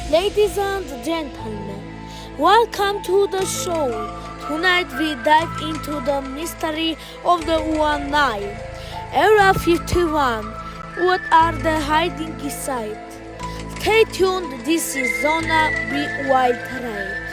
Ladies and gentlemen, welcome to the show. Tonight we dive into the mystery of the One Nile. Area 51. What are the hiding inside? Stay tuned, this is Zona B Wild Ride.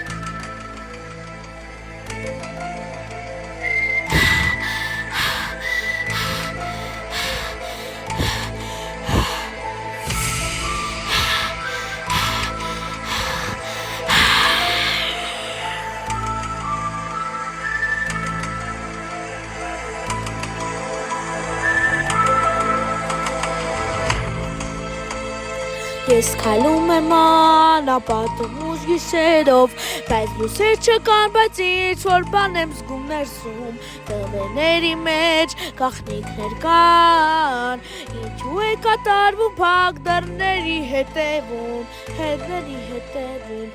Ես քայլում եմ անապատում ուժ գիշերով, բայց լույսեր չկան, բայց ինչ-որ բան եմ զգում ներսում, տղերների մեջ գաղտնիքներ կան, ինչու է կատարվում փակ դռների հետևում, դռների հետևում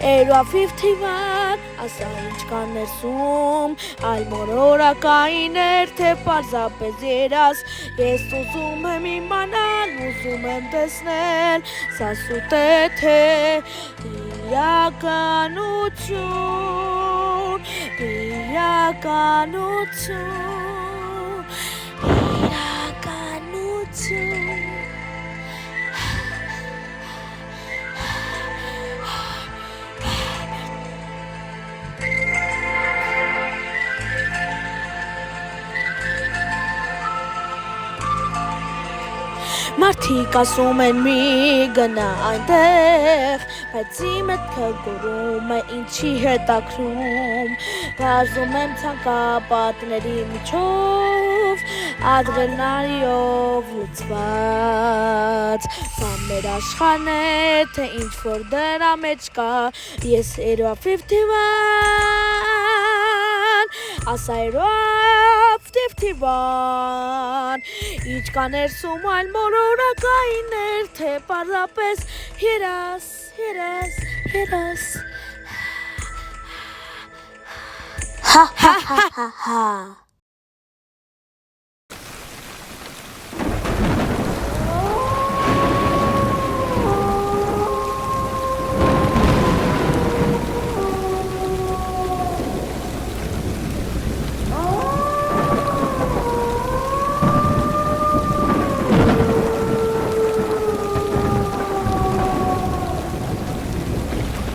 Area 51, ասա ինչ կան ներսում, այլ մոլորակային էր, թե պարզապես երաս, ես ուզում եմ իմանալ, ուզում եմ տեսնել, սա սուտ է թե իրականություն Մարդիկ ասում են մի գնա այնտեղ, բայց իմ հետքը գոռում է ինչի հետաքրում, վազում եմ ցանկապատների միջով, ադրենալինով լցված, սա մեր աշխարհն է, թե ինչ-որ դրա մեջ կա, ես Area 51, ասա Area 51, ինչ կա ներսում այլ մոլորակային էր, թե պարզապես երաս Ha ha ha ha ha